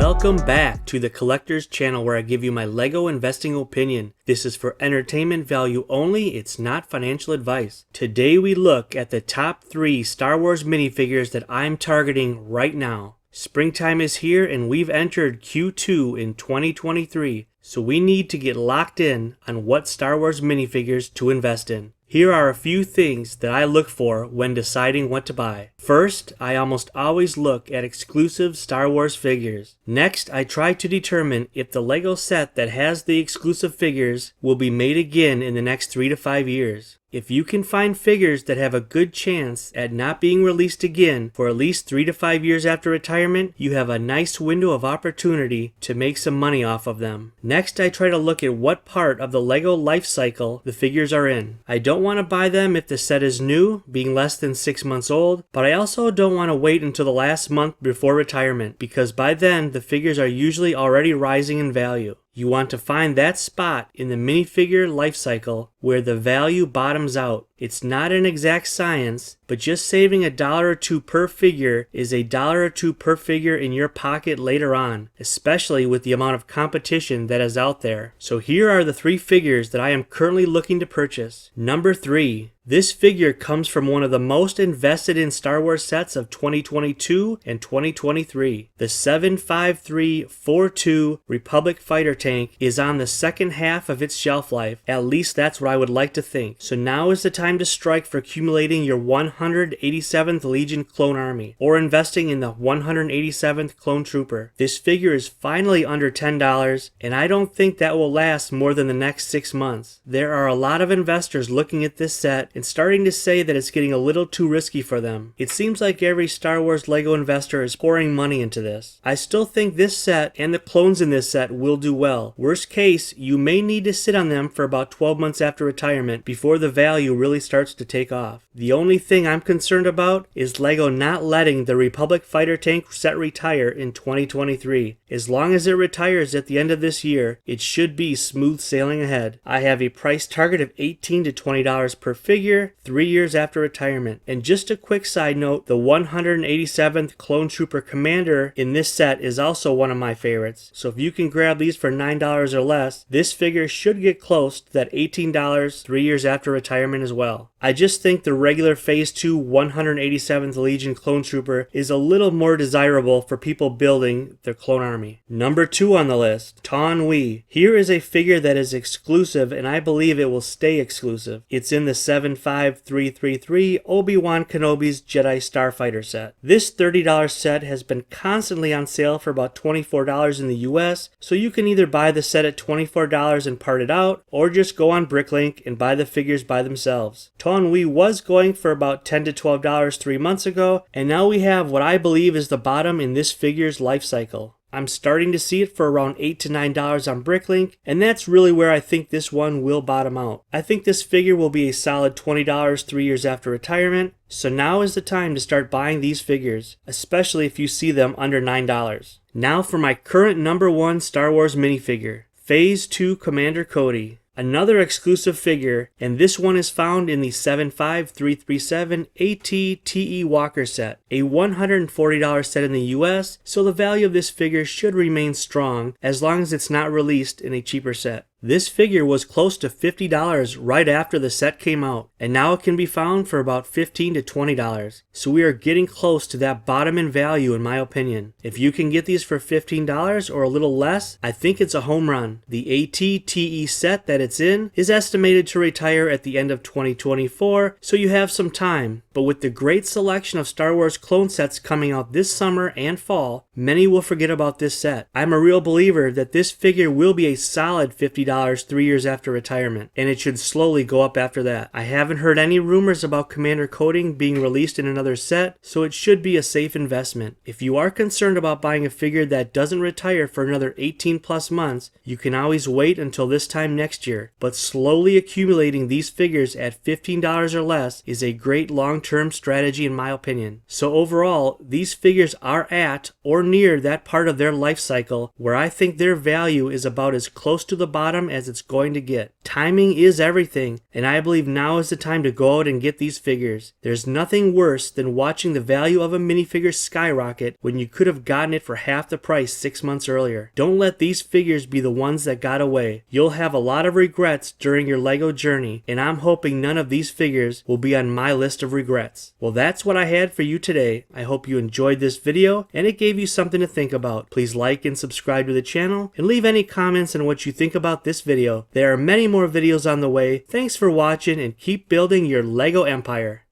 Welcome back to the Collector's Channel, where I give you my LEGO investing opinion. This is for entertainment value only, it's not financial advice. Today we look at the top 3 Star Wars minifigures that I'm targeting right now. Springtime is here and we've entered Q2 in 2023, so we need to get locked in on what Star Wars minifigures to invest in. Here are a few things that I look for when deciding what to buy. First, I almost always look at exclusive Star Wars figures. Next, I try to determine if the LEGO set that has the exclusive figures will be made again in the next 3 to 5 years. If you can find figures that have a good chance at not being released again for at least 3 to 5 years after retirement, you have a nice window of opportunity to make some money off of them. Next, I try to look at what part of the LEGO life cycle the figures are in. I don't want to buy them if the set is new, being less than 6 months old, but I also don't want to wait until the last month before retirement, because by then the figures are usually already rising in value. You want to find that spot in the minifigure life cycle where the value bottoms out. It's not an exact science, but just saving $1 or $2 per figure is $1 or $2 per figure in your pocket later on, especially with the amount of competition that is out there. So here are the 3 figures that I am currently looking to purchase. Number 3. This figure comes from one of the most invested in Star Wars sets of 2022 and 2023. The 75342 Republic fighter tank is on the second half of its shelf life. At least that's what I would like to think. So now is the time to strike for accumulating your 187th Legion clone army, or investing in the 187th clone trooper. This figure is finally under $10, and I don't think that will last more than the next 6 months. There are a lot of investors looking at this set and starting to say that it's getting a little too risky for them. It seems like every Star Wars LEGO investor is pouring money into this. I still think this set and the clones in this set will do well. Worst case, you may need to sit on them for about 12 months after retirement before the value really starts to take off. The only thing I'm concerned about is LEGO not letting the Republic fighter tank set retire in 2023. As long as it retires at the end of this year, it should be smooth sailing ahead. I have a price target of $18 to $20 per figure, 3 years after retirement. And just a quick side note, the 187th Clone Trooper Commander in this set is also one of my favorites. So if you can grab these for $9 or less, this figure should get close to that $18 3 years after retirement as well. I just think the regular Phase 2 187th Legion Clone Trooper is a little more desirable for people building their clone army. Number 2 on the list, Taun We. Here is a figure that is exclusive, and I believe it will stay exclusive. It's in the 75333 Obi-Wan Kenobi's Jedi Starfighter set. This $30 set has been constantly on sale for about $24 in the US, so you can either buy the set at $24 and part it out, or just go on Bricklink and buy the figures by themselves. Taun We was going for about $10 to $12 3 months ago, and now we have what I believe is the bottom in this figure's life cycle. I'm starting to see it for around $8 to $9 on Bricklink, and that's really where I think this one will bottom out. I think this figure will be a solid $20 3 years after retirement, so now is the time to start buying these figures, especially if you see them under $9. Now for my current number 1 Star Wars minifigure, Phase 2 Commander Cody. Another exclusive figure, and this one is found in the 75337 AT-TE Walker set, a $140 set in the US, so the value of this figure should remain strong as long as it's not released in a cheaper set. This figure was close to $50 right after the set came out, and now it can be found for about $15 to $20. So we are getting close to that bottom in value in my opinion. If you can get these for $15 or a little less, I think it's a home run. The AT-TE set that it's in is estimated to retire at the end of 2024, so you have some time. But with the great selection of Star Wars clone sets coming out this summer and fall, many will forget about this set. I'm a real believer that this figure will be a solid $50 $3 years after retirement, and it should slowly go up after that. I haven't heard any rumors about Commander Cody being released in another set, so it should be a safe investment. If you are concerned about buying a figure that doesn't retire for another 18 plus months, you can always wait until this time next year, but slowly accumulating these figures at $15 or less is a great long-term strategy in my opinion. So overall, these figures are at or near that part of their life cycle where I think their value is about as close to the bottom bottom as it's going to get. Timing is everything, and I believe now is the time to go out and get these figures. There's nothing worse than watching the value of a minifigure skyrocket when you could have gotten it for half the price 6 months earlier. Don't let these figures be the ones that got away. You'll have a lot of regrets during your LEGO journey, and I'm hoping none of these figures will be on my list of regrets. Well, that's what I had for you today. I hope you enjoyed this video and it gave you something to think about. Please like and subscribe to the channel and leave any comments on what you think about this video. There are many more videos on the way. Thanks for watching and keep building your LEGO empire.